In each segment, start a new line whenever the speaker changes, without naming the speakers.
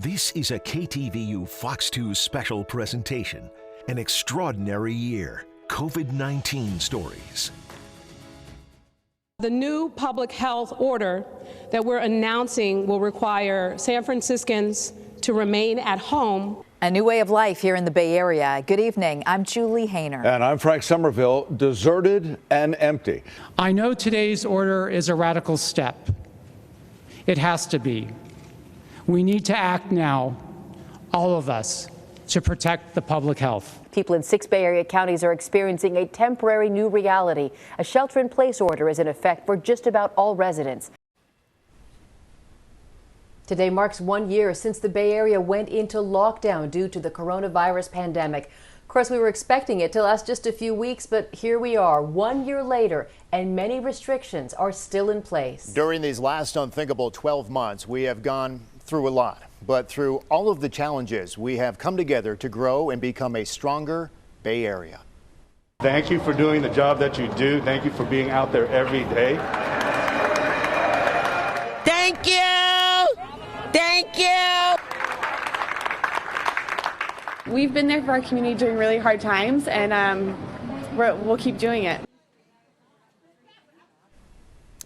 This is a KTVU Fox 2 special presentation, An Extraordinary Year, COVID-19 Stories.
The new public health order that we're announcing will require San Franciscans to remain at home.
A new way of life here in the Bay Area. Good evening, I'm Julie Hayner.
And I'm Frank Somerville. Deserted and empty.
I know today's order is a radical step. It has to be. We need to act now, all of us, to protect the public health.
People in 6 Bay Area counties are experiencing a temporary new reality. A shelter-in-place order is in effect for just about all residents. Today marks 1 year since the Bay Area went into lockdown due to the coronavirus pandemic. Of course, we were expecting it to last just a few weeks, but here we are 1 year later, and many restrictions are still in place.
During these last unthinkable 12 months, we have gone through a lot, but through all of the challenges, we have come together to grow and become a stronger Bay Area.
Thank you for doing the job that you do. Thank you for being out there every day.
Thank you. Thank you.
We've been there for our community during really hard times, and we'll keep doing it.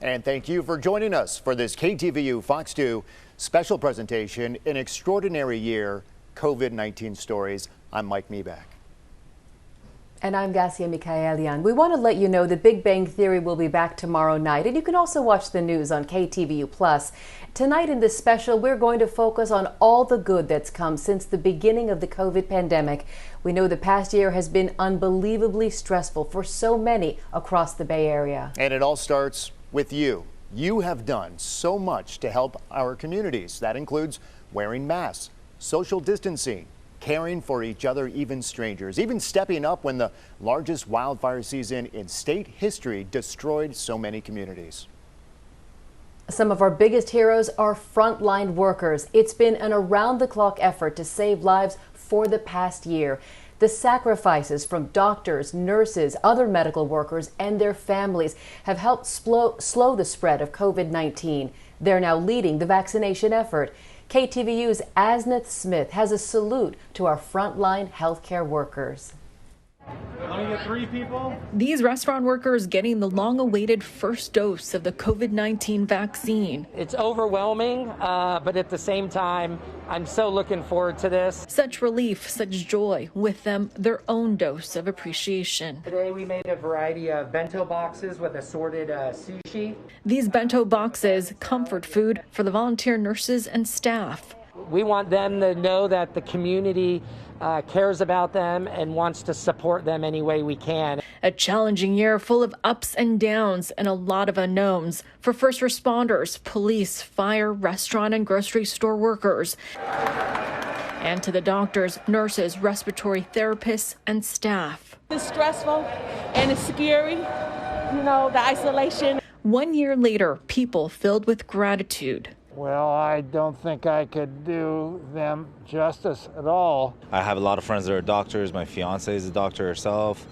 And thank you for joining us for this KTVU Fox 2 special presentation, An Extraordinary Year, COVID-19 Stories. I'm Mike Mibach.
And I'm Gasia, Mikaelian. We want to let you know the Big Bang Theory will be back tomorrow night, and you can also watch the news on KTVU+. Tonight in this special, we're going to focus on all the good that's come since the beginning of the COVID pandemic. We know the past year has been unbelievably stressful for so many across the Bay Area.
And it all starts with you. You have done so much to help our communities. That includes wearing masks, social distancing, caring for each other, even strangers, even stepping up when the largest wildfire season in state history destroyed so many communities.
Some of our biggest heroes are frontline workers. It's been an around-the-clock effort to save lives for the past year. The sacrifices from doctors, nurses, other medical workers, and their families have helped slow the spread of COVID-19. They're now leading the vaccination effort. KTVU's Asnath Smith has a salute to our frontline healthcare workers.
Let me get 3 people.
These restaurant workers getting the long-awaited first dose of the COVID-19 vaccine.
It's overwhelming, but at the same time, I'm so looking forward to this.
Such relief, such joy, with them their own dose of appreciation.
Today we made a variety of bento boxes with assorted sushi.
These bento boxes, comfort food for the volunteer nurses and staff.
We want them to know that the community cares about them and wants to support them any way we can.
A challenging year full of ups and downs and a lot of unknowns for first responders, police, fire, restaurant and grocery store workers, and to the doctors, nurses, respiratory therapists and staff.
It's stressful and it's scary, the isolation.
1 year later, people filled with gratitude.
Well, I don't think I could do them justice at all.
I have a lot of friends that are doctors. My fiance is a doctor herself,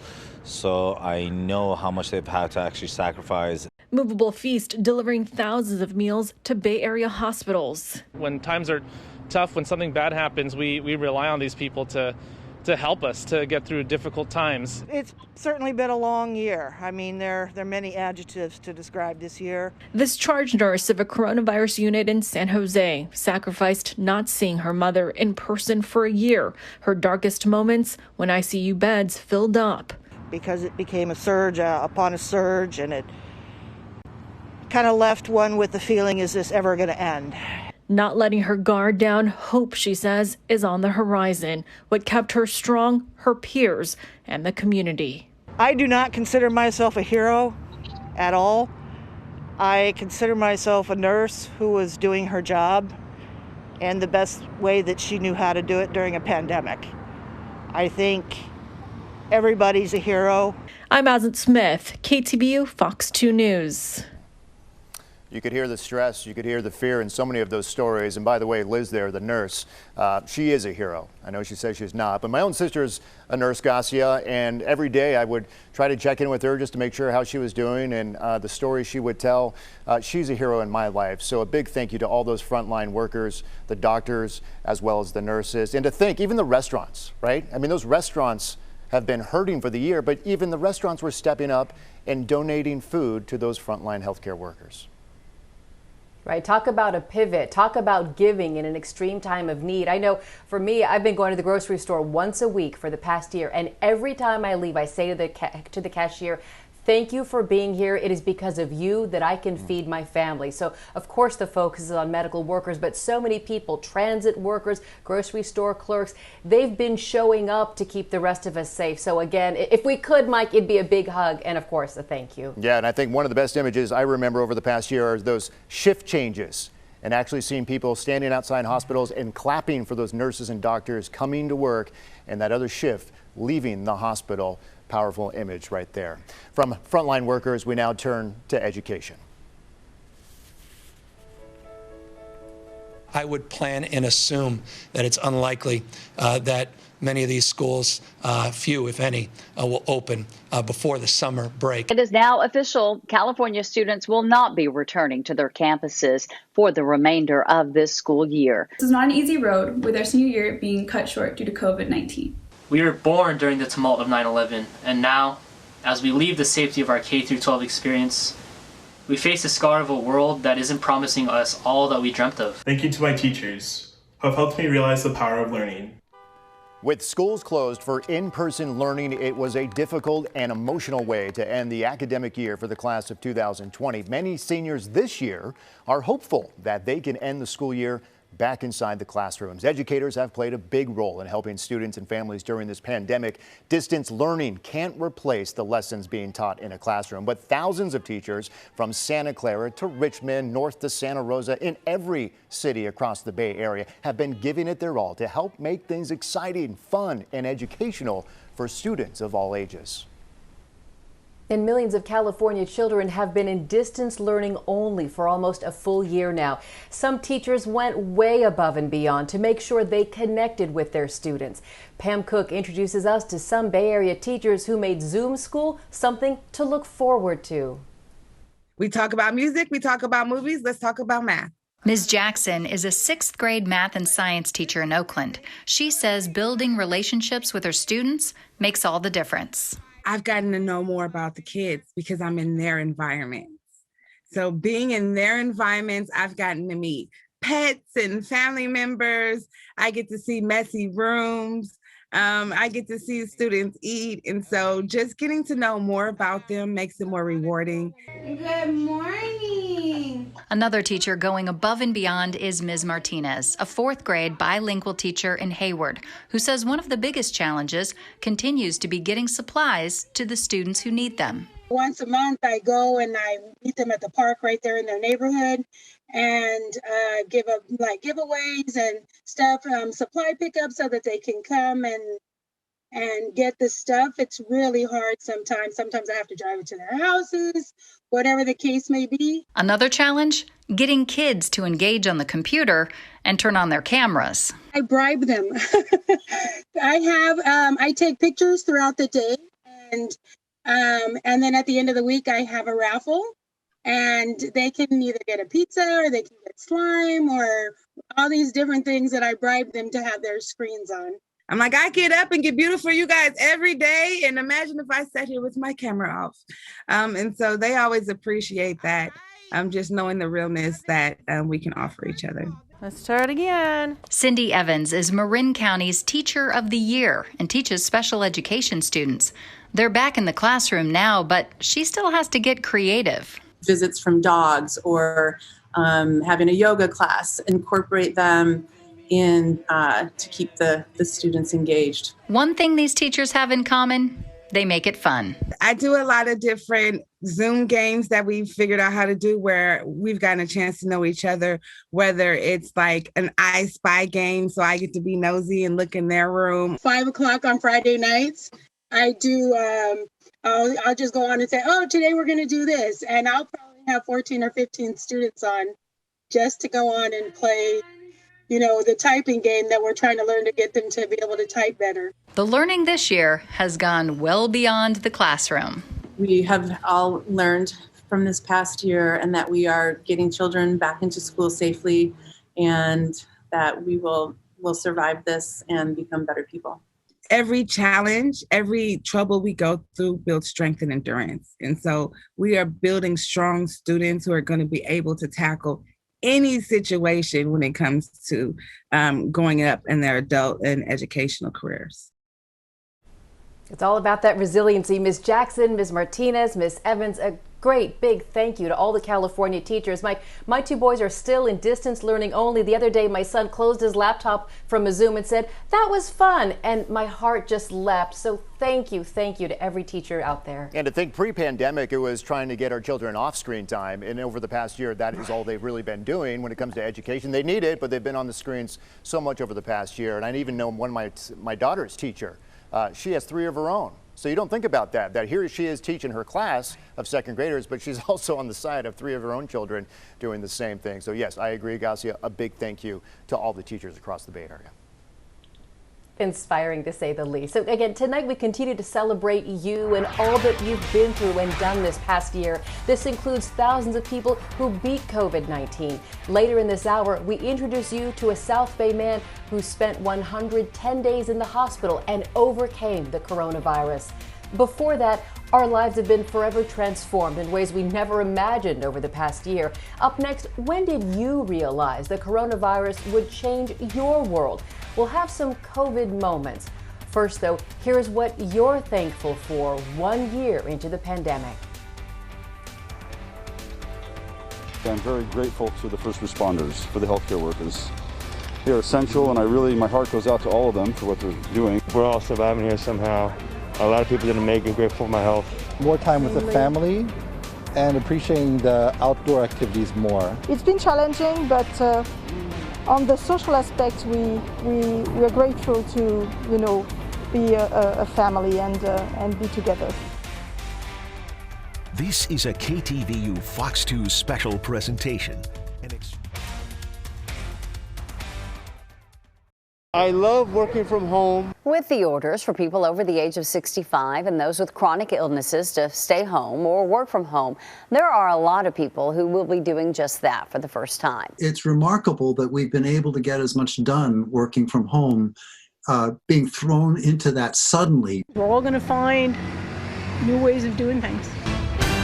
so I know how much they've had to actually sacrifice.
Movable Feast delivering thousands of meals to Bay Area hospitals.
When times are tough, when something bad happens, we rely on these people to help us to get through difficult times.
It's certainly been a long year. I mean, there are many adjectives to describe this year.
This charge nurse of a coronavirus unit in San Jose sacrificed not seeing her mother in person for a year. Her darkest moments when ICU beds filled up.
Because it became a surge upon a surge, and it kind of left one with the feeling, is this ever going to end?
Not letting her guard down, hope, she says, is on the horizon. What kept her strong, her peers and the community.
I do not consider myself a hero at all. I consider myself a nurse who was doing her job and the best way that she knew how to do it during a pandemic. I think everybody's a hero.
I'm Asnath Smith, KTVU Fox 2 News.
You could hear the stress, you could hear the fear in so many of those stories. And by the way, Liz there, the nurse, she is a hero. I know she says she's not, but my own sister's a nurse, Gasia, and every day I would try to check in with her just to make sure how she was doing and the stories she would tell. She's a hero in my life. So a big thank you to all those frontline workers, the doctors, as well as the nurses. And to think, even the restaurants, right? I mean, those restaurants have been hurting for the year, but even the restaurants were stepping up and donating food to those frontline healthcare workers.
Right. Talk about a pivot. Talk about giving in an extreme time of need. I know for me, I've been going to the grocery store once a week for the past year. And every time I leave, I say to the cashier, thank you for being here. It is because of you that I can feed my family. So, of course, the focus is on medical workers, but so many people, transit workers, grocery store clerks, they've been showing up to keep the rest of us safe. So, again, if we could, Mike, it'd be a big hug and, of course, a thank you.
Yeah, and I think one of the best images I remember over the past year are those shift changes and actually seeing people standing outside hospitals and clapping for those nurses and doctors coming to work and that other shift leaving the hospital. Powerful image right there. From frontline workers, we now turn to education.
I would plan and assume that it's unlikely that many of these schools, few if any, will open before the summer break.
It is now official. California students will not be returning to their campuses for the remainder of this school year.
This is not an easy road, with our senior year being cut short due to COVID-19.
We were born during the tumult of 9/11, and now, as we leave the safety of our K-12 experience, we face the scar of a world that isn't promising us all that we dreamt of.
Thank you to my teachers, who have helped me realize the power of learning.
With schools closed for in-person learning, it was a difficult and emotional way to end the academic year for the class of 2020. Many seniors this year are hopeful that they can end the school year back inside the classrooms. Educators have played a big role in helping students and families during this pandemic. Distance learning can't replace the lessons being taught in a classroom, but thousands of teachers from Santa Clara to Richmond, north to Santa Rosa, in every city across the Bay Area have been giving it their all to help make things exciting, fun, and educational for students of all ages.
And millions of California children have been in distance learning only for almost a full year now. Some teachers went way above and beyond to make sure they connected with their students. Pam Cook introduces us to some Bay Area teachers who made Zoom school something to look forward to.
We talk about music, we talk about movies, let's talk about math.
Ms. Jackson is a 6th grade math and science teacher in Oakland. She says building relationships with her students makes all the difference.
I've gotten to know more about the kids because I'm in their environments. So being in their environments, I've gotten to meet pets and family members. I get to see messy rooms. I get to see students eat. And so just getting to know more about them makes it more rewarding.
Good morning.
Another teacher going above and beyond is Ms. Martinez, a 4th grade bilingual teacher in Hayward, who says one of the biggest challenges continues to be getting supplies to the students who need them.
Once a month, I go and I meet them at the park right there in their neighborhood and give up giveaways and stuff, supply pickup so that they can come and get the stuff. It's really hard sometimes. Sometimes I have to drive it to their houses, whatever the case may be.
Another challenge, getting kids to engage on the computer and turn on their cameras.
I bribe them. I take pictures throughout the day and then at the end of the week, I have a raffle and they can either get a pizza or they can get slime or all these different things that I bribe them to have their screens on.
I'm like, I get up and get beautiful for you guys every day. And imagine if I sat here with my camera off. And so they always appreciate that. Just knowing the realness that we can offer each other.
Let's try it again.
Cindy Evans is Marin County's Teacher of the Year and teaches special education students. They're back in the classroom now, but she still has to get creative.
Visits from dogs or having a yoga class, incorporate them in to keep the students engaged.
One thing these teachers have in common, they make it fun.
I do a lot of different Zoom games that we've figured out how to do where we've gotten a chance to know each other, whether it's like an I Spy game, so I get to be nosy and look in their room.
5 o'clock on Friday nights, I do, I'll just go on and say, oh, today we're going to do this. And I'll probably have 14 or 15 students on just to go on and play, the typing game that we're trying to learn to get them to be able to type better.
The learning this year has gone well beyond the classroom.
We have all learned from this past year, and that we are getting children back into school safely, and that we will survive this and become better people.
Every challenge, every trouble we go through builds strength and endurance. And so we are building strong students who are going to be able to tackle any situation when it comes to going up in their adult and educational careers.
It's all about that resiliency. Ms. Jackson, Ms. Martinez, Ms. Evans, a great big thank you to all the California teachers. My two boys are still in distance learning only. The other day, my son closed his laptop from a Zoom and said, "That was fun." And my heart just leapt. So thank you to every teacher out there.
And to think pre-pandemic, it was trying to get our children off screen time. And over the past year, that is all they've really been doing when it comes to education. They need it, but they've been on the screens so much over the past year. And I even know one of my daughter's teacher. She has 3 of her own. So you don't think about that here she is teaching her class of second graders, but she's also on the side of 3 of her own children doing the same thing. So yes, I agree, Gasia, a big thank you to all the teachers across the Bay Area.
Inspiring, to say the least. So again, tonight we continue to celebrate you and all that you've been through and done this past year. This includes thousands of people who beat COVID-19. Later in this hour, we introduce you to a South Bay man who spent 110 days in the hospital and overcame the coronavirus. Before that, our lives have been forever transformed in ways we never imagined over the past year. Up next, when did you realize the coronavirus would change your world? We'll have some COVID moments. First, though, here's what you're thankful for 1 year into the pandemic.
I'm very grateful to the first responders, for the healthcare workers. They're essential, and my heart goes out to all of them for what they're doing.
We're all surviving here somehow. A lot of people didn't make it. Grateful for my health.
More time with the family and appreciating the outdoor activities more.
It's been challenging, but on the social aspect, we are grateful to be a family and be together.
This is a KTVU Fox 2 special presentation.
I love working from home.
With the orders for people over the age of 65 and those with chronic illnesses to stay home or work from home, there are a lot of people who will be doing just that for the first time.
It's remarkable that we've been able to get as much done working from home, being thrown into that suddenly.
We're all going to find new ways of doing things.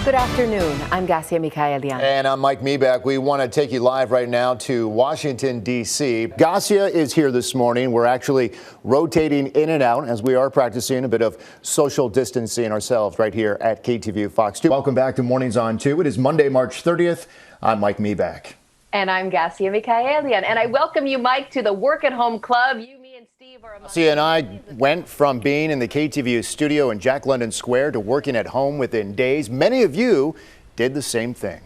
Good afternoon. I'm Gasia, Mikaelian.
And I'm Mike Mibach. We want to take you live right now to Washington, D.C. Gasia is here this morning. We're actually rotating in and out as we are practicing a bit of social distancing ourselves right here at KTVU Fox 2. Welcome back to Mornings on 2. It is Monday, March 30th. I'm Mike Mibach.
And I'm Gasia Mikaelian. And I welcome you, Mike, to the Work at Home Club.
Gasia and I went from being in the KTVU studio in Jack London Square to working at home within days. Many of you did the same thing.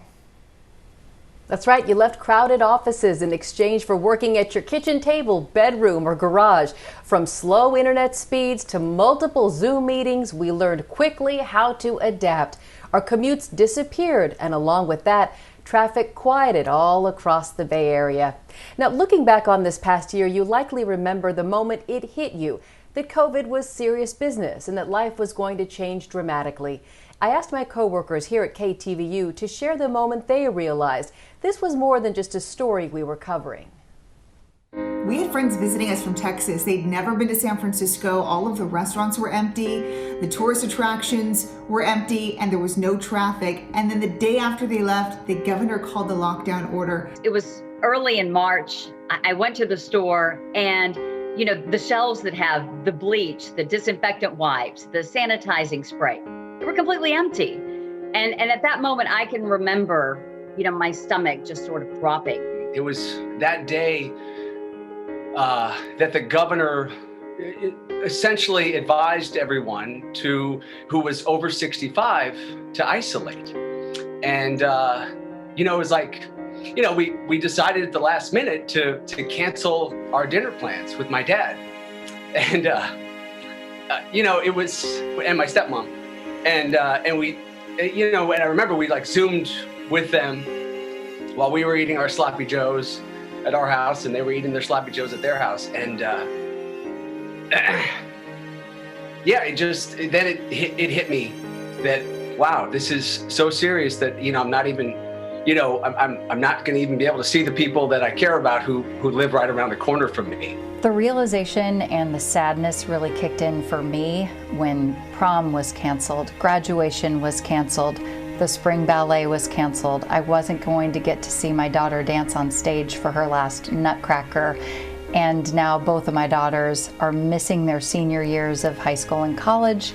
That's right. You left crowded offices in exchange for working at your kitchen table, bedroom, or garage. From slow internet speeds to multiple Zoom meetings, we learned quickly how to adapt. Our commutes disappeared, and along with that, traffic quieted all across the Bay Area. Now, looking back on this past year, you likely remember the moment it hit you, that COVID was serious business and that life was going to change dramatically. I asked my coworkers here at KTVU to share the moment they realized this was more than just a story we were covering.
We had friends visiting us from Texas. They'd never been to San Francisco. All of the restaurants were empty. The tourist attractions were empty and there was no traffic. And then the day after they left, the governor called the lockdown order.
It was early in March. I went to the store and, the shelves that have the bleach, the disinfectant wipes, the sanitizing spray, they were completely empty. And at that moment, I can remember, my stomach just sort of dropping.
It was that day that the governor essentially advised everyone who was over 65 to isolate. And, it was like, we decided at the last minute to cancel our dinner plans with my dad. And, it was, and my stepmom. And we, and I remember we Zoomed with them while we were eating our sloppy joes at our house and they were eating their sloppy joes at their house. And yeah, it hit me that, wow, this is so serious that, I'm not even, I'm not going to even be able to see the people that I care about who live right around the corner from me.
The realization and the sadness really kicked in for me when prom was canceled, graduation was canceled, the spring ballet was canceled. I wasn't going to get to see my daughter dance on stage for her last Nutcracker. And now both of my daughters are missing their senior years of high school and college,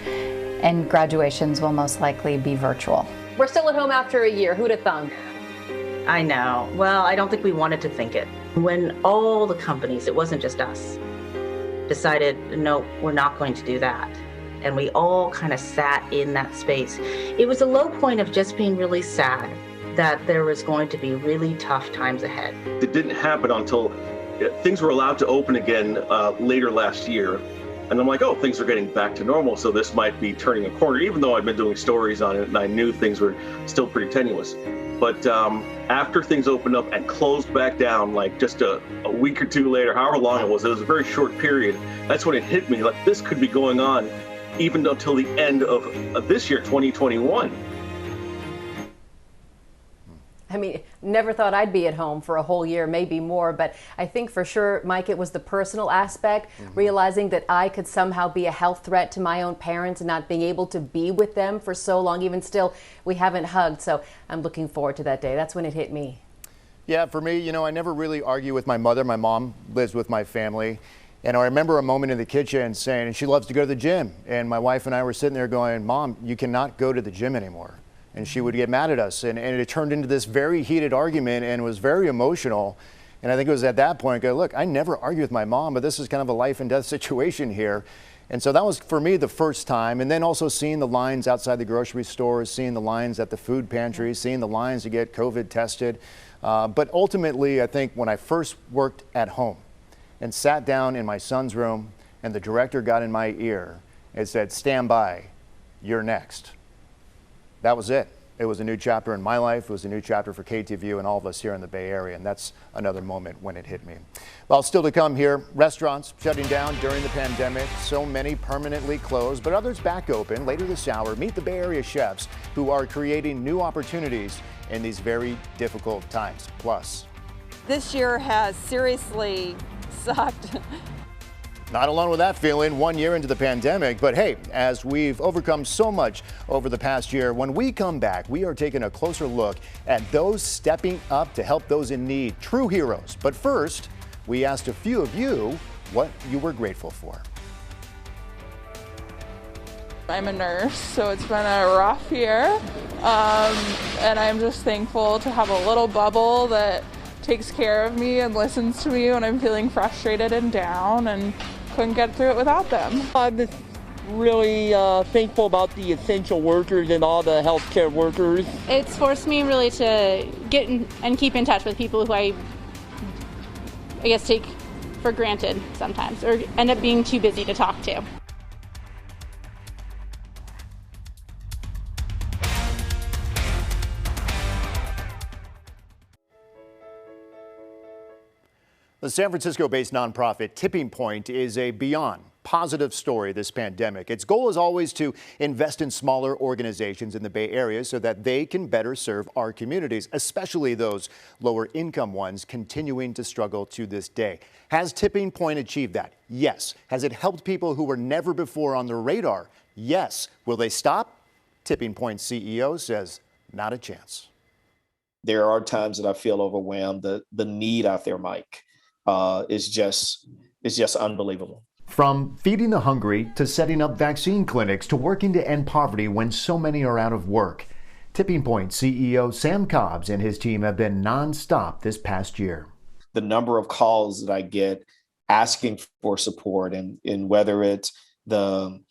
and graduations will most likely be virtual.
We're still at home after a year. Who'd have thunk?
I know. Well, I don't think we wanted to think it. When all the companies, it wasn't just us, decided, no, we're not going to do that. And we all kind of sat in that space. It was a low point of just being really sad that there was going to be really tough times ahead.
It didn't happen until things were allowed to open again later last year. And I'm like, oh, things are getting back to normal, so this might be turning a corner, even though I've been doing stories on it and I knew things were still pretty tenuous. But after things opened up and closed back down, like just a week or two later, however long it was a very short period, that's when it hit me, like this could be going on even until the end of this year, 2021.
I mean, never thought I'd be at home for a whole year, maybe more, but I think for sure, Mike, it was the personal aspect, realizing that I could somehow be a health threat to my own parents and not being able to be with them for so long. Even still, we haven't hugged, so I'm looking forward to that day. That's when it hit me.
Yeah, for me, I never really argue with my mother. My mom lives with my family. And I remember a moment in the kitchen saying, and she loves to go to the gym. And my wife and I were sitting there going, Mom, you cannot go to the gym anymore. And she would get mad at us. And it turned into this very heated argument and was very emotional. And I think it was at that point, I go, look, I never argue with my mom, but this is kind of a life and death situation here. And so that was, for me, the first time. And then also seeing the lines outside the grocery stores, seeing the lines at the food pantries, seeing the lines to get COVID tested. But ultimately, I think when I first worked at home and sat down in my son's room and the director got in my ear and said, stand by, you're next. That was it. It was a new chapter in my life. It was a new chapter for KTVU and all of us here in the Bay Area. And that's another moment when it hit me. Well, still to come here, restaurants shutting down during the pandemic. So many permanently closed, but others back open. Later this hour, meet the Bay Area chefs who are creating new opportunities in these very difficult times. Plus,
this year has seriously sucked.
Not alone with that feeling 1 year into the pandemic, but hey, as we've overcome so much over the past year, when we come back, we are taking a closer look at those stepping up to help those in need, true heroes. But first, we asked a few of you what you were grateful for.
I'm a nurse, so it's been a rough year, and I'm just thankful to have a little bubble that takes care of me and listens to me when I'm feeling frustrated and down, and couldn't get through it without them.
I'm just really thankful about the essential workers and all the healthcare workers.
It's forced me really to get in and keep in touch with people who I guess take for granted sometimes, or end up being too busy to talk to.
The San Francisco-based nonprofit Tipping Point is a beyond positive story this pandemic. Its goal is always to invest in smaller organizations in the Bay Area so that they can better serve our communities, especially those lower income ones continuing to struggle to this day. Has Tipping Point achieved that? Yes. Has it helped people who were never before on the radar? Yes. Will they stop? Tipping Point CEO says not a chance.
There are times that I feel overwhelmed. The need out there, Mike, is just unbelievable.
From feeding the hungry to setting up vaccine clinics to working to end poverty when so many are out of work, Tipping Point CEO Sam Cobbs and his team have been nonstop this past year.
The number of calls that I get asking for support, and whether it's the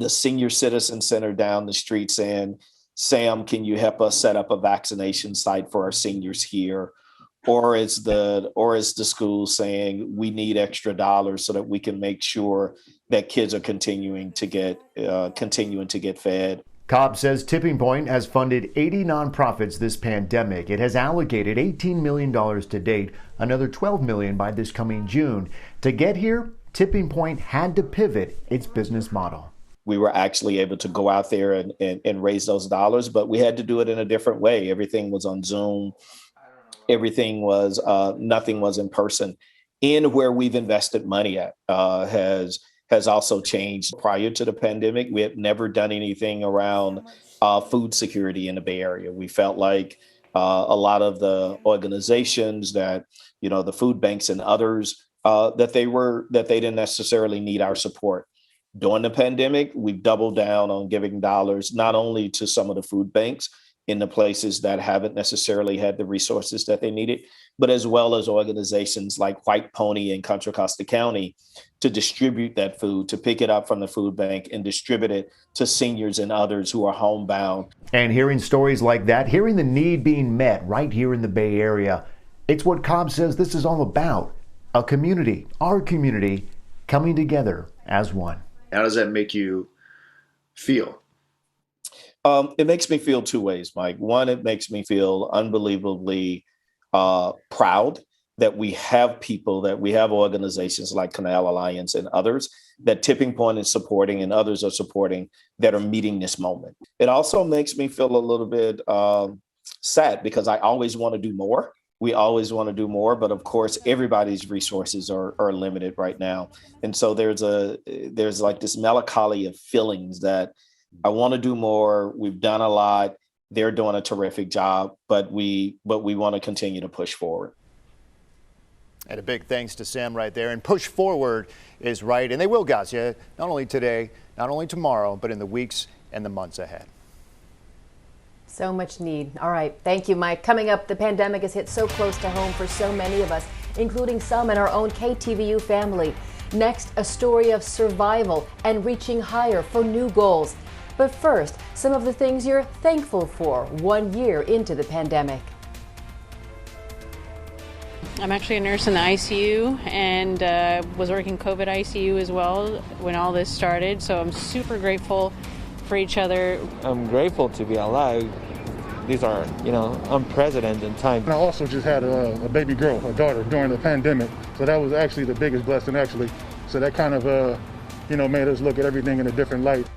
senior citizen center down the street saying, Sam, can you help us set up a vaccination site for our seniors here? Or it's the school saying we need extra dollars so that we can make sure that kids are continuing to get fed.
Cobb says Tipping Point has funded 80 nonprofits this pandemic. It has allocated $18 million to date, another $12 million by this coming June. To get here, Tipping Point had to pivot its business model.
We were actually able to go out there and raise those dollars, but we had to do it in a different way. Everything was on Zoom. Everything was, nothing was in person. In where we've invested money at has also changed. Prior to the pandemic, we had never done anything around food security in the Bay Area. We felt like a lot of the organizations that, the food banks and others, that they didn't necessarily need our support. During the pandemic, we've doubled down on giving dollars, not only to some of the food banks in the places that haven't necessarily had the resources that they needed, but as well as organizations like White Pony in Contra Costa County to distribute that food, to pick it up from the food bank and distribute it to seniors and others who are homebound.
And hearing stories like that, hearing the need being met right here in the Bay Area, it's what Cobb says this is all about. A community, our community, coming together as one.
How does that make you feel?
It makes me feel two ways, Mike. One, it makes me feel unbelievably proud that we have people, that we have organizations like Canal Alliance and others that Tipping Point is supporting and others are supporting that are meeting this moment. It also makes me feel a little bit sad because I always want to do more. We always want to do more, but of course, everybody's resources are limited right now. And so there's like this melancholy of feelings that I want to do more. We've done a lot. They're doing a terrific job, but we want to continue to push forward.
And a big thanks to Sam right there. And push forward is right. And they will, Gasia, not only today, not only tomorrow, but in the weeks and the months ahead.
So much need. All right. Thank you, Mike. Coming up, the pandemic has hit so close to home for so many of us, including some in our own KTVU family. Next, a story of survival and reaching higher for new goals. But first, some of the things you're thankful for 1 year into the pandemic.
I'm actually a nurse in the ICU and was working COVID ICU as well when all this started. So I'm super grateful for each other.
I'm grateful to be alive. These are, unprecedented times.
I also just had a baby girl, a daughter, during the pandemic. So that was actually the biggest blessing, actually. So that kind of, made us look at everything in a different light.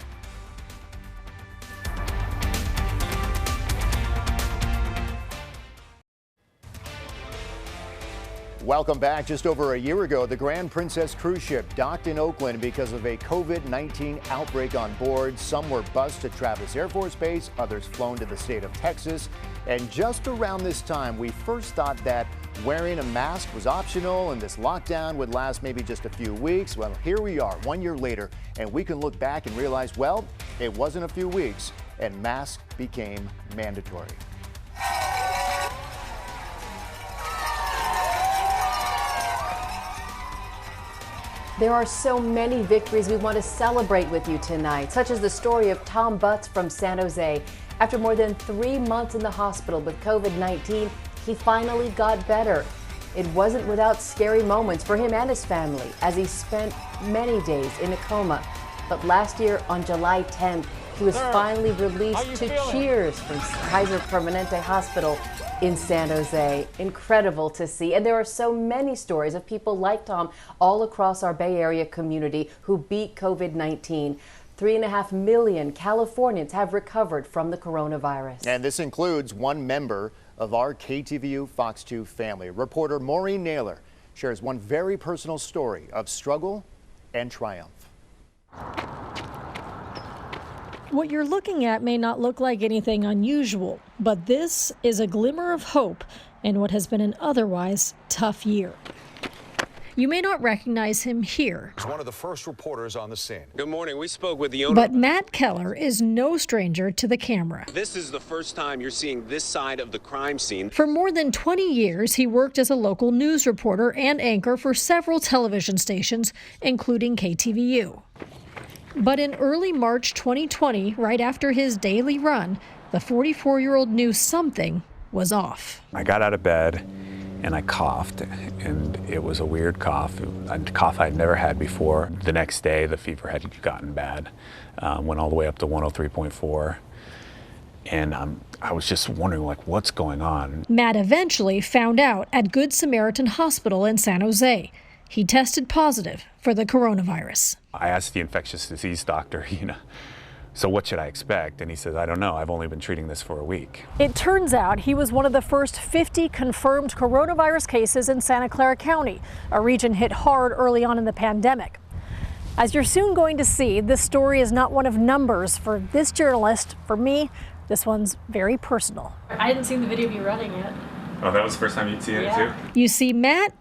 Welcome back. Just over a year ago, the Grand Princess cruise ship docked in Oakland because of a COVID-19 outbreak on board. Some were bused to Travis Air Force Base, others flown to the state of Texas. And just around this time, we first thought that wearing a mask was optional and this lockdown would last maybe just a few weeks. Well, here we are 1 year later, and we can look back and realize, well, it wasn't a few weeks and masks became mandatory.
There are so many victories we want to celebrate with you tonight, such as the story of Tom Butts from San Jose. After more than 3 months in the hospital with COVID-19, he finally got better. It wasn't without scary moments for him and his family as he spent many days in a coma. But last year on July 10th, he was finally released to cheers from Kaiser Permanente Hospital in San Jose. Incredible to see. And there are so many stories of people like Tom all across our Bay Area community who beat COVID-19. 3.5 million Californians have recovered from the coronavirus.
And this includes one member of our KTVU Fox 2 family. Reporter Maureen Naylor shares one very personal story of struggle and triumph.
What you're looking at may not look like anything unusual, but this is a glimmer of hope in what has been an otherwise tough year. You may not recognize him here.
He's one of the first reporters on the scene. Good morning. We spoke with the owner.
But Matt Keller is no stranger to the camera.
This is the first time you're seeing this side of the crime scene.
For more than 20 years, he worked as a local news reporter and anchor for several television stations, including KTVU. But in early March 2020, right after his daily run, the 44-year-old knew something was off.
I got out of bed and I coughed, and it was a weird cough, a cough I'd never had before. The next day, the fever had gotten bad, went all the way up to 103.4. And I was just wondering, like, what's going on?
Matt eventually found out at Good Samaritan Hospital in San Jose. He tested positive for the coronavirus.
I asked the infectious disease doctor, so what should I expect? And he said, I don't know. I've only been treating this for a week.
It turns out he was one of the first 50 confirmed coronavirus cases in Santa Clara County, a region hit hard early on in the pandemic. As you're soon going to see, this story is not one of numbers for this journalist. For me, this one's very personal.
I hadn't seen the video of you running yet.
Oh, that was the first time you'd seen it too?
You see, Matt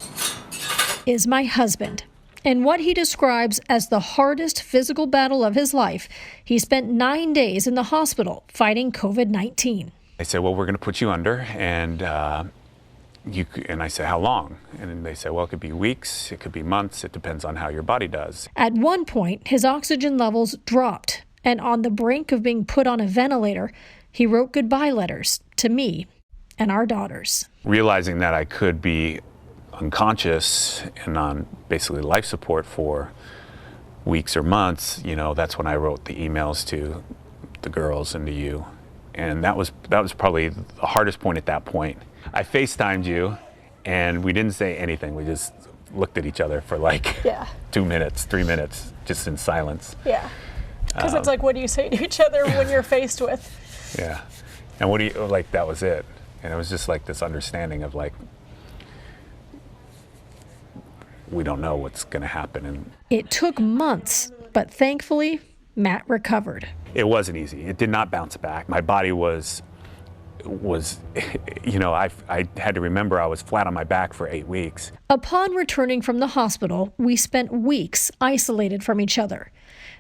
is my husband. In what he describes as the hardest physical battle of his life, he spent 9 days in the hospital fighting COVID-19.
They said, well, we're going to put you under, and I said, how long? And they said, well, it could be weeks, it could be months, it depends on how your body does.
At one point, his oxygen levels dropped, and on the brink of being put on a ventilator, he wrote goodbye letters to me and our daughters.
Realizing that I could be unconscious and on basically life support for weeks or months, that's when I wrote the emails to the girls and to you. And that was probably the hardest point at that point. I FaceTimed you and we didn't say anything. We just looked at each other for like 2 minutes, 3 minutes, just in silence.
Yeah. Because it's like, what do you say to each other when you're faced with?
Yeah. And that was it. And it was just like this understanding of like, we don't know what's going to happen. And
it took months, but thankfully, Matt recovered.
It wasn't easy. It did not bounce back. My body was I had to remember I was flat on my back for 8 weeks.
Upon returning from the hospital, we spent weeks isolated from each other.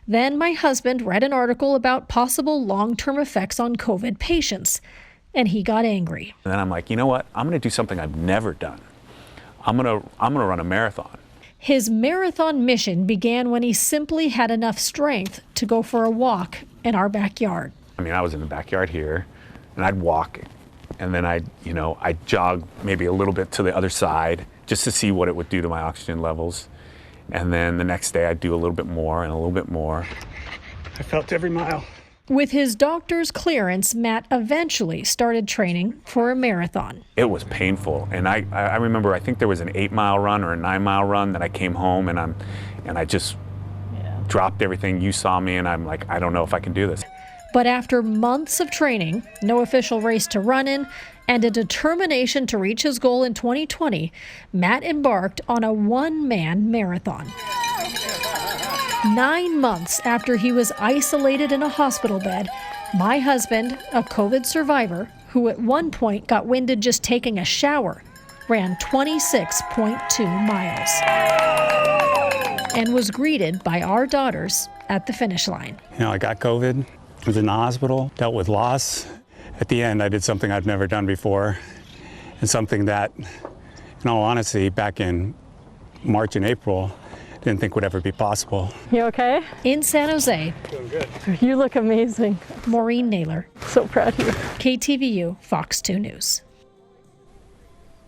Then my husband read an article about possible long-term effects on COVID patients, and he got angry.
And then I'm like, you know what? I'm going to do something I've never done. I'm going to run a marathon.
His marathon mission began when he simply had enough strength to go for a walk in our backyard.
I mean, I was in the backyard here, and I'd walk, and then I'd jog maybe a little bit to the other side just to see what it would do to my oxygen levels. And then the next day I'd do a little bit more and a little bit more.
I felt every mile.
With his doctor's clearance, Matt eventually started training for a marathon.
It was painful, and I remember I think there was an 8-mile run or a 9-mile run that I came home and I just dropped everything. You saw me, and I'm like, I don't know if I can do this.
But after months of training, no official race to run in, and a determination to reach his goal in 2020, Matt embarked on a one-man marathon. 9 months after he was isolated in a hospital bed, my husband, a COVID survivor, who at one point got winded just taking a shower, ran 26.2 miles and was greeted by our daughters at the finish line.
I got COVID, was in the hospital, dealt with loss. At the end, I did something I've never done before, and something that, in all honesty, back in March and April, didn't think would ever be possible.
You okay?
In San Jose.
Doing good. You look amazing.
Maureen Naylor.
So proud of you.
KTVU, Fox 2 News.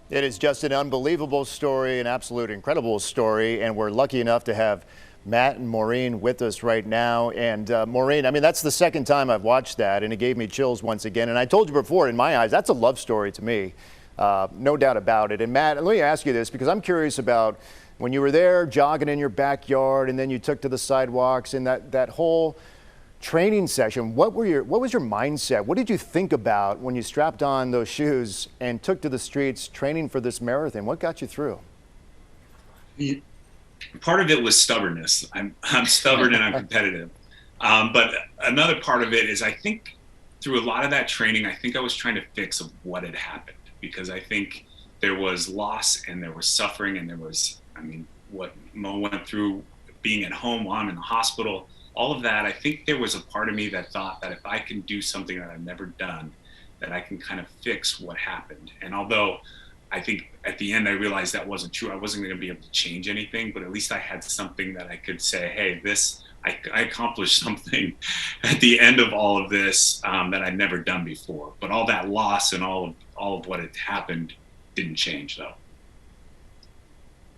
It is just an unbelievable story, an absolute incredible story, and we're lucky enough to have Matt and Maureen with us right now. And Maureen, I mean, that's the second time I've watched that, and it gave me chills once again. And I told you before, in my eyes, that's a love story to me, no doubt about it. And Matt, let me ask you this, because I'm curious about when you were there jogging in your backyard and then you took to the sidewalks and that whole training session, what was your mindset? What did you think about when you strapped on those shoes and took to the streets training for this marathon? What got you through?
Part of it was stubbornness. I'm stubborn and I'm competitive. But another part of it is, I think through a lot of that training, I think I was trying to fix what had happened, because I think there was loss and there was suffering and there was, what Mo went through being at home, while I'm in the hospital, all of that. I think there was a part of me that thought that if I can do something that I've never done, that I can kind of fix what happened. And although I think at the end I realized that wasn't true, I wasn't going to be able to change anything, but at least I had something that I could say, hey, I accomplished something at the end of all of this that I'd never done before. But all that loss and all of what had happened didn't change, though.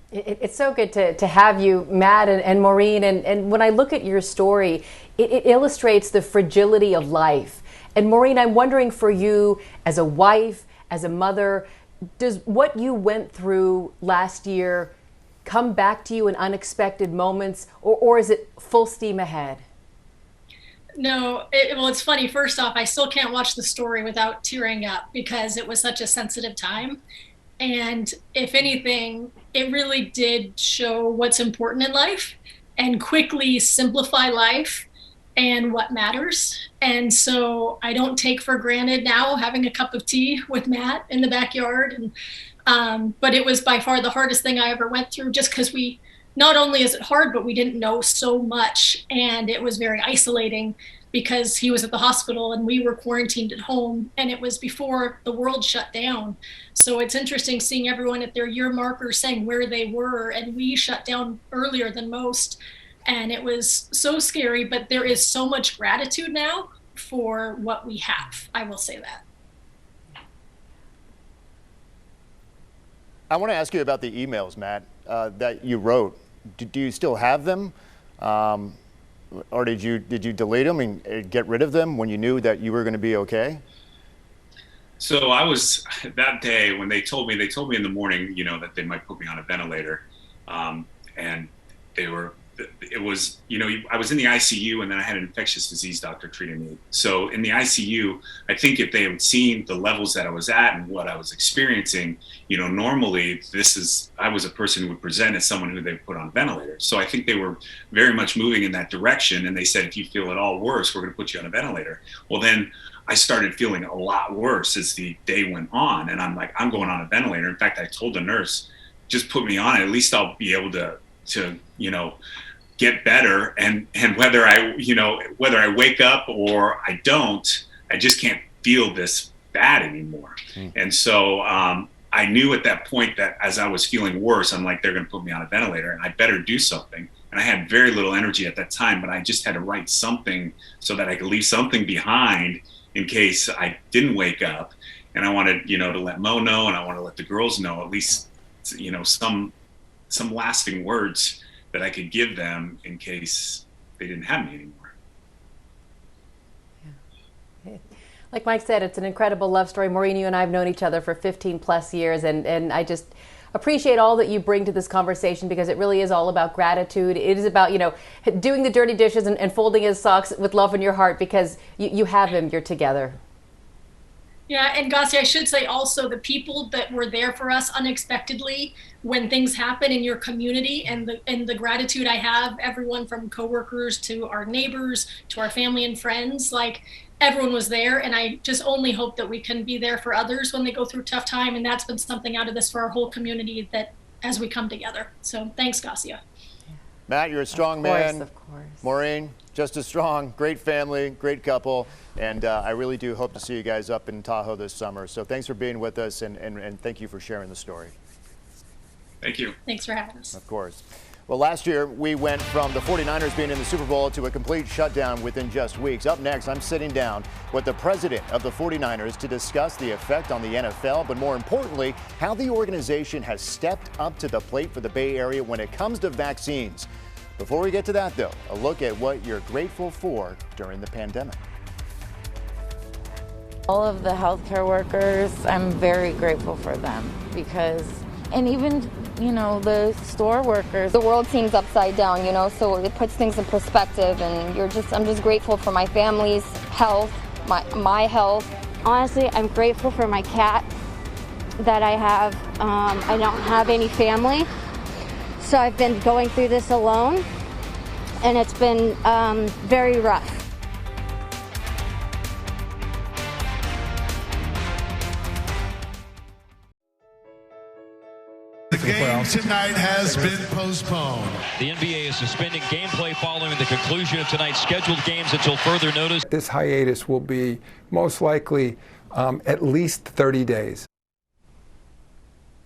It's so good to have you, Matt and Maureen. And when I look at your story, it illustrates the fragility of life And Maureen, I'm wondering for you as a wife, as a mother, does what you went through last year come back to you in unexpected moments, or is it full steam ahead?
No, well, it's funny. First off, I still can't watch the story without tearing up because it was such a sensitive time. And if anything, it really did show what's important in life and quickly simplify life and what matters. And so I don't take for granted now having a cup of tea with Matt in the backyard. And but it was by far the hardest thing I ever went through, just because not only is it hard, but we didn't know so much. And it was very isolating because he was at the hospital and we were quarantined at home, and it was before the world shut down. So it's interesting seeing everyone at their year markers saying where they were, and we shut down earlier than most. And it was so scary, but there is so much gratitude now for what we have. I will say that.
I want to ask you about the emails, Matt, that you wrote. Do you still have them? Or did you delete them and get rid of them when you knew that you were going to be okay?
So I was, that day when they told me in the morning, that they might put me on a ventilator. And it was, I was in the ICU, and then I had an infectious disease doctor treating me. So in the ICU, I think if they had seen the levels that I was at and what I was experiencing, normally I was a person who would present as someone who they put on ventilators. So I think they were very much moving in that direction. And they said, if you feel at all worse, we're going to put you on a ventilator. Well, then I started feeling a lot worse as the day went on. And I'm like, I'm going on a ventilator. In fact, I told the nurse, just put me on it. At least I'll be able to get better, and whether I wake up or I don't, I just can't feel this bad anymore. And so I knew at that point that as I was feeling worse, I'm like, they're going to put me on a ventilator and I better do something. And I had very little energy at that time, but I just had to write something so that I could leave something behind in case I didn't wake up. And I wanted, to let Mo know, and I want to let the girls know at least, some lasting words that I could give them in case they didn't have me anymore.
Yeah. Like Mike said, it's an incredible love story. Maureen, you and I have known each other for 15 plus years, and I just appreciate all that you bring to this conversation, because it really is all about gratitude. It is about, doing the dirty dishes and folding his socks with love in your heart, because you have him, you're together.
Yeah, and Gasia, I should say also the people that were there for us unexpectedly when things happen in your community, and the gratitude I have, everyone from coworkers to our neighbors to our family and friends, like everyone was there. And I just only hope that we can be there for others when they go through a tough time. And that's been something out of this for our whole community, that as we come together. So thanks, Gasia.
Matt, you're a strong man.
Of course.
Maureen, just as strong. Great family, great couple. And I really do hope to see you guys up in Tahoe this summer. So thanks for being with us, and thank you for sharing the story.
Thank you.
Thanks for having us.
Of course. Well, last year we went from the 49ers being in the Super Bowl to a complete shutdown within just weeks. Up next, I'm sitting down with the president of the 49ers to discuss the effect on the NFL, but more importantly, how the organization has stepped up to the plate for the Bay Area when it comes to vaccines. Before we get to that, though, a look at what you're grateful for during the pandemic.
All of the healthcare workers, I'm very grateful for them, and even, the store workers.
The world seems upside down, so it puts things in perspective, and I'm just grateful for my family's health, my health.
Honestly, I'm grateful for my cat that I have. I don't have any family, so I've been going through this alone, and it's been very rough.
The game tonight has been postponed.
The NBA is suspending gameplay following the conclusion of tonight's scheduled games until further notice.
This hiatus will be most likely at least 30 days.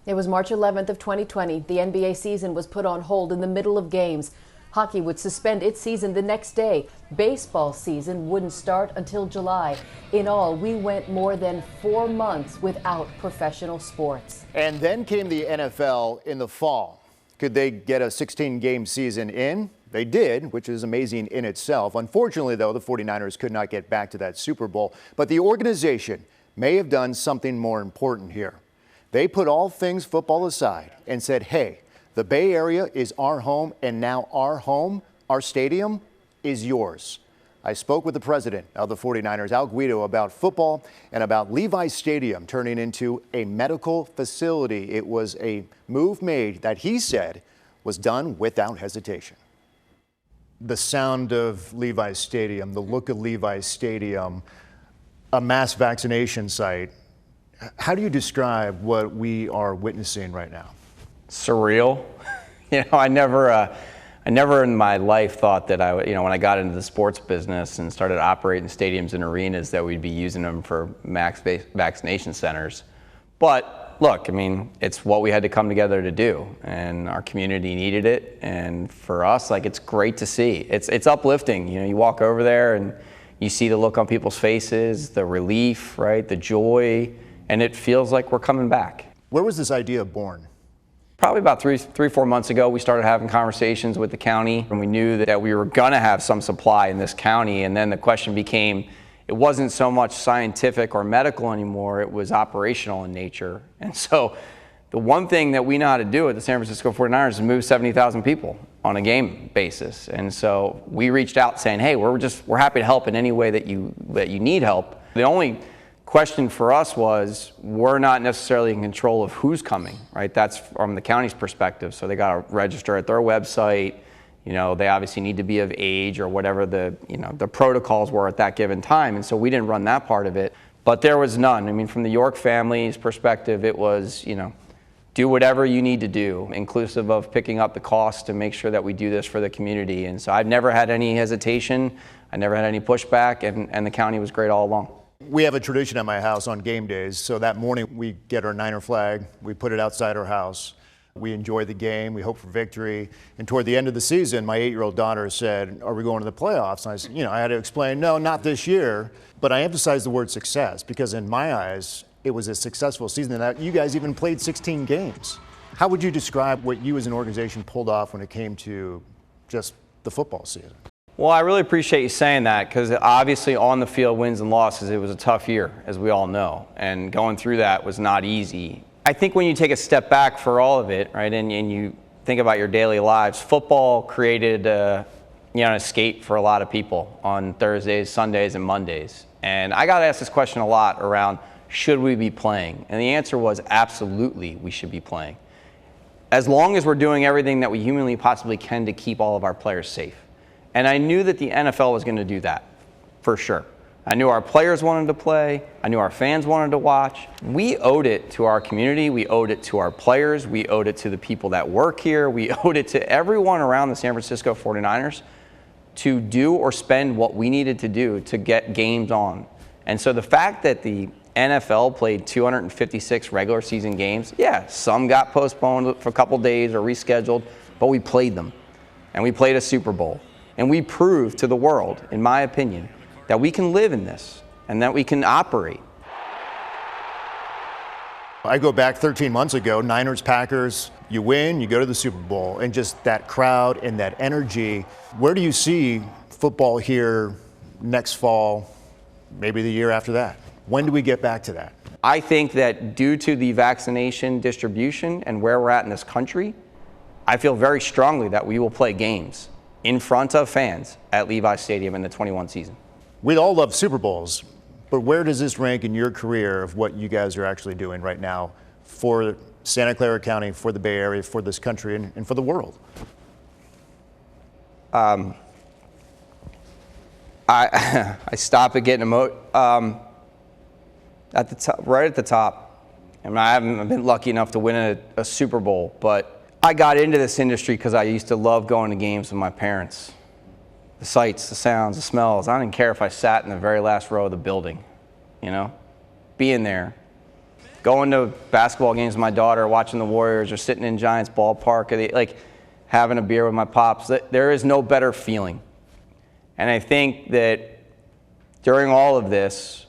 It was March 11th of 2020. The NBA season was put on hold in the middle of games. Hockey would suspend its season the next day. Baseball season wouldn't start until July. In all, we went more than 4 months without professional sports.
And then came the NFL in the fall. Could they get a 16-game season in? They did, which is amazing in itself. Unfortunately, though, the 49ers could not get back to that Super Bowl. But the organization may have done something more important here. They put all things football aside and said, hey, the Bay Area is our home, and now our home, our stadium, is yours. I spoke with the president of the 49ers, Al Guido, about football and about Levi's Stadium turning into a medical facility. It was a move made that he said was done without hesitation. The sound of Levi's Stadium, the look of Levi's Stadium, a mass vaccination site. How do you describe what we are witnessing right now?
Surreal. I never in my life thought that when I got into the sports business and started operating stadiums and arenas, that we'd be using them for mass vaccination centers. But look, it's what we had to come together to do, and our community needed it. And for us, it's great to see. It's uplifting. You walk over there and you see the look on people's faces, the relief, right, the joy, and it feels like we're coming back.
Where was this idea born?
Probably about 3-4 months ago, we started having conversations with the county, and we knew that we were going to have some supply in this county. And then the question became, it wasn't so much scientific or medical anymore, it was operational in nature. And so the one thing that we know how to do at the San Francisco 49ers is move 70,000 people on a game basis. And so we reached out saying, hey, we're happy to help in any way that you need help. The only question for us was, we're not necessarily in control of who's coming, right? That's from the county's perspective. So they got to register at their website. They obviously need to be of age or whatever the protocols were at that given time. And so we didn't run that part of it, but there was none. From the York family's perspective, it was, do whatever you need to do, inclusive of picking up the cost to make sure that we do this for the community. And so I've never had any hesitation. I never had any pushback, and the county was great all along.
We have a tradition at my house on game days. So that morning we get our Niner flag, we put it outside our house. We enjoy the game, we hope for victory. And toward the end of the season, my 8-year-old daughter said, are we going to the playoffs? And I said, I had to explain, no, not this year. But I emphasized the word success because in my eyes, it was a successful season and that you guys even played 16 games. How would you describe what you as an organization pulled off when it came to just the football season?
Well, I really appreciate you saying that, because obviously on the field, wins and losses, it was a tough year, as we all know, and going through that was not easy. I think when you take a step back for all of it, right, and you think about your daily lives, football created an escape for a lot of people on Thursdays, Sundays, and Mondays. And I got asked this question a lot around, should we be playing? And the answer was absolutely we should be playing, as long as we're doing everything that we humanly possibly can to keep all of our players safe. And I knew that the NFL was going to do that, for sure. I knew our players wanted to play. I knew our fans wanted to watch. We owed it to our community. We owed it to our players. We owed it to the people that work here. We owed it to everyone around the San Francisco 49ers to do or spend what we needed to do to get games on. And so the fact that the NFL played 256 regular season games, yeah, some got postponed for a couple days or rescheduled, but we played them. And we played a Super Bowl. And we proved to the world, in my opinion, that we can live in this and that we can operate.
I go back 13 months ago, Niners, Packers, you win, you go to the Super Bowl, and just that crowd and that energy. Where do you see football here next fall, maybe the year after that? When do we get back to that?
I think that due to the vaccination distribution and where we're at in this country, I feel very strongly that we will play games in front of fans at Levi's Stadium in the 21 season.
We'd all love Super Bowls, but where does this rank in your career of what you guys are actually doing right now for Santa Clara County, for the Bay Area, for this country, and for the world?
I stop at getting at the top, right at the top. I haven't been lucky enough to win a Super Bowl, but I got into this industry because I used to love going to games with my parents. The sights, the sounds, the smells. I didn't care if I sat in the very last row of the building, being there. Going to basketball games with my daughter, watching the Warriors, or sitting in Giants ballpark, having a beer with my pops. There is no better feeling. And I think that during all of this,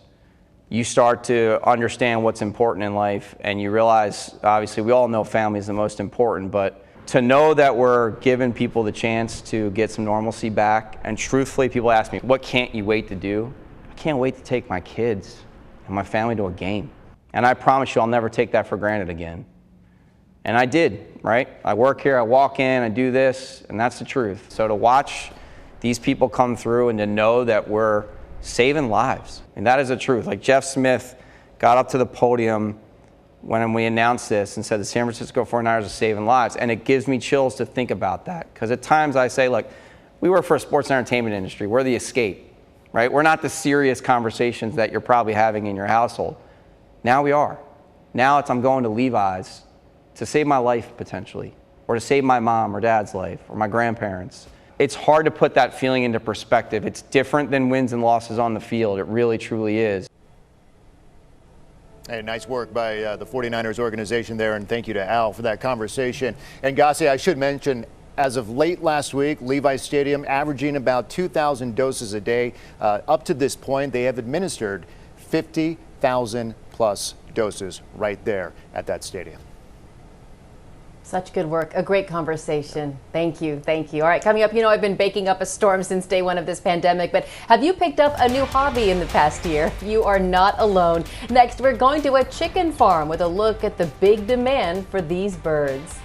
you start to understand what's important in life, and you realize, obviously, we all know family is the most important, but To know that we're giving people the chance to get some normalcy back, and truthfully, people ask me, what can't you wait to do? I can't wait to take my kids and my family to a game. And I promise you, I'll never take that for granted again. And I did, right? I work here, I walk in, I do this, and that's the truth. So to watch these people come through and to know that we're saving lives, and that is the truth. Like Jeff Smith got up to the podium when we announced this and said the San Francisco 49ers are saving lives, and it gives me chills to think about that. Because at times I say, look, we work for a sports and entertainment industry. We're the escape, right? We're not the serious conversations that you're probably having in your household. Now we are. Now I'm going to Levi's to save my life potentially, or to save my mom or dad's life, or my grandparents. It's hard to put that feeling into perspective. It's different than wins and losses on the field. It really, truly is.
Hey, nice work by the 49ers organization there, and thank you to Al for that conversation. And Gasia, I should mention, as of late last week, Levi's Stadium averaging about 2,000 doses a day. Up to this point, they have administered 50,000 plus doses right there at that stadium.
Such good work. A great conversation. Thank you. Thank you. All right, coming up, I've been baking up a storm since day one of this pandemic, but have you picked up a new hobby in the past year? You are not alone. Next, we're going to a chicken farm with a look at the big demand for these birds.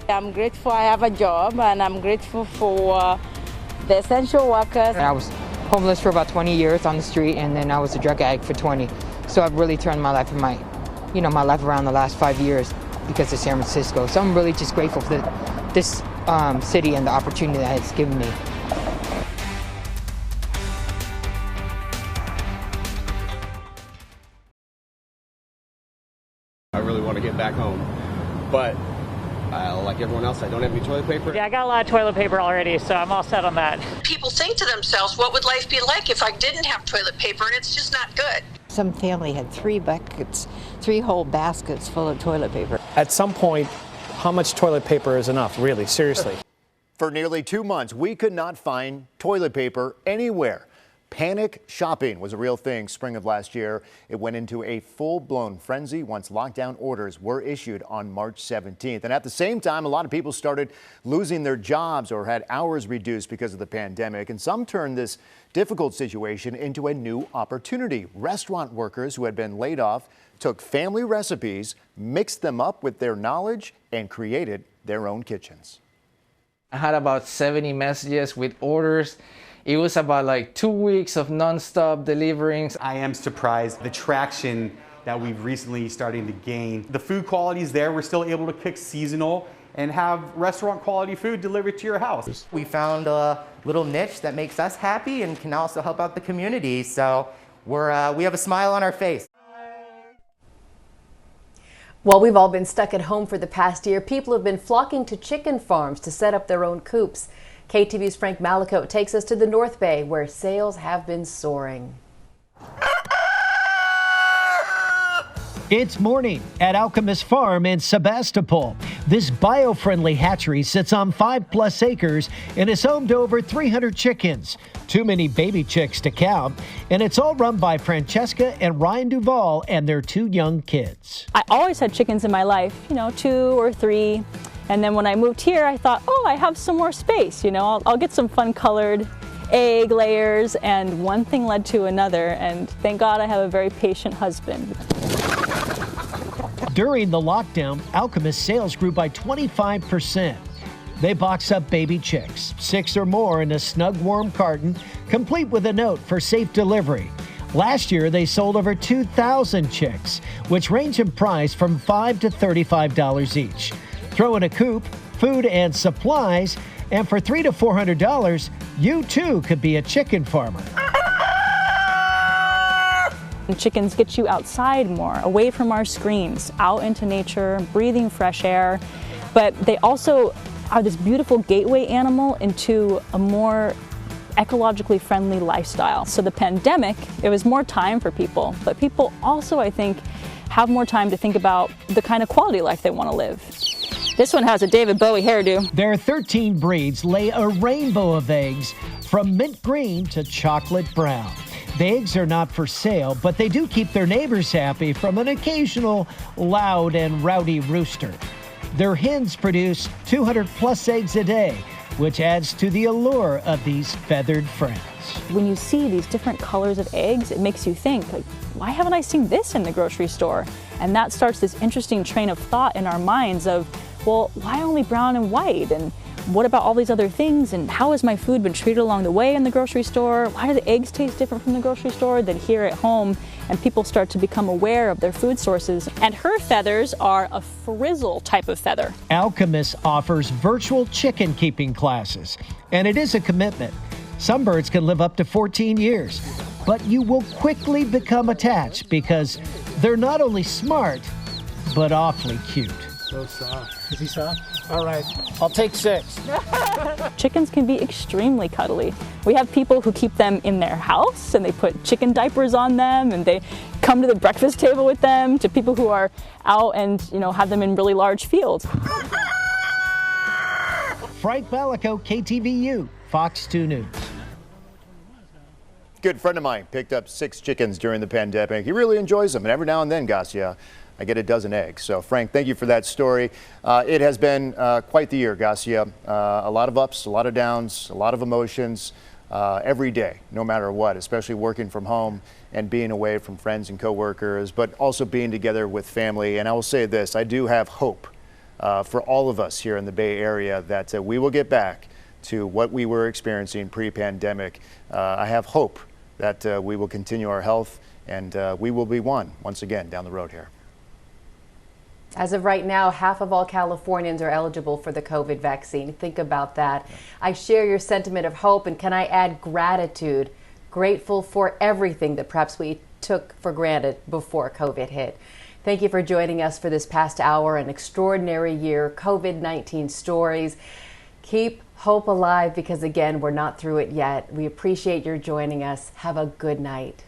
I'm grateful I have a job, and I'm grateful for the essential workers.
I was homeless for about 20 years on the street, and then I was a drug addict for 20. So I've really turned my life my life around the last 5 years because of San Francisco. So I'm really just grateful for this city and the opportunity that it's given me.
I really want to get back home, but like everyone else, I don't have any toilet paper.
Yeah, I got a lot of toilet paper already, so I'm all set on that.
People think to themselves, what would life be like if I didn't have toilet paper? And it's just not good.
Some family had 3 buckets, 3 whole baskets full of toilet paper.
At some point, how much toilet paper is enough, really, seriously?
For nearly 2 months, we could not find toilet paper anywhere. Panic shopping was a real thing spring of last year. It went into a full-blown frenzy once lockdown orders were issued on March 17th. And at the same time, a lot of people started losing their jobs or had hours reduced because of the pandemic. And some turned this difficult situation into a new opportunity. Restaurant workers who had been laid off took family recipes, mixed them up with their knowledge, and created their own kitchens.
I had about 70 messages with orders. It was about like 2 weeks of nonstop deliverings.
I am surprised the traction that we've recently starting to gain. The food quality is there. We're still able to cook seasonal and have restaurant quality food delivered to your house.
We found a little niche that makes us happy and can also help out the community. So we have a smile on our face.
While we've all been stuck at home for the past year, people have been flocking to chicken farms to set up their own coops. KTVU's Frank Malicote takes us to the North Bay, where sales have been soaring.
It's morning at Alchemist Farm in Sebastopol. This bio-friendly hatchery sits on 5+ acres and is home to over 300 chickens. Too many baby chicks to count, and it's all run by Francesca and Ryan Duvall and their 2 young kids.
I always had chickens in my life, 2 or 3. And then when I moved here, I thought, I have some more space, I'll get some fun colored egg layers, and one thing led to another, and thank God I have a very patient husband.
During the lockdown, Alchemist sales grew by 25%. They box up baby chicks, 6 or more in a snug, warm carton, complete with a note for safe delivery. Last year, they sold over 2,000 chicks, which range in price from $5 to $35 each. Throw in a coop, food and supplies, and for $300 to $400, you too could be a chicken farmer.
Chickens get you outside more, away from our screens, out into nature, breathing fresh air, but they also are this beautiful gateway animal into a more ecologically friendly lifestyle. So the pandemic, it was more time for people, but people also, I think, have more time to think about the kind of quality life they want to live. This one has a David Bowie hairdo.
Their 13 breeds lay a rainbow of eggs from mint green to chocolate brown. The eggs are not for sale, but they do keep their neighbors happy from an occasional loud and rowdy rooster. Their hens produce 200 plus eggs a day, which adds to the allure of these feathered friends.
When you see these different colors of eggs, it makes you think, like, why haven't I seen this in the grocery store? And that starts this interesting train of thought in our minds of, well, why only brown and white? And what about all these other things? And how has my food been treated along the way in the grocery store? Why do the eggs taste different from the grocery store than here at home? And people start to become aware of their food sources. And her feathers are a frizzle type of feather.
Alchemist offers virtual chicken keeping classes, and it is a commitment. Some birds can live up to 14 years, but you will quickly become attached because they're not only smart, but awfully cute.
So soft. Is he soft? All right, I'll take 6.
Chickens can be extremely cuddly. We have people who keep them in their house and they put chicken diapers on them and they come to the breakfast table with them, to people who are out and, have them in really large fields.
Frank Balico, KTVU, Fox 2 News.
Good friend of mine picked up 6 chickens during the pandemic. He really enjoys them, and every now and then, Gasia, I get a dozen eggs. So, Frank, thank you for that story. It has been quite the year, Gasia. A lot of ups, a lot of downs, a lot of emotions every day, no matter what, especially working from home and being away from friends and coworkers, but also being together with family. And I will say this, I do have hope for all of us here in the Bay Area that we will get back to what we were experiencing pre-pandemic. I have hope that we will continue our health and we will be once again down the road here.
As of right now, half of all Californians are eligible for the COVID vaccine. Think about that. I share your sentiment of hope, and can I add gratitude? Grateful for everything that perhaps we took for granted before COVID hit. Thank you for joining us for this past hour, an extraordinary year, COVID-19 stories. Keep hope alive because, again, we're not through it yet. We appreciate your joining us. Have a good night.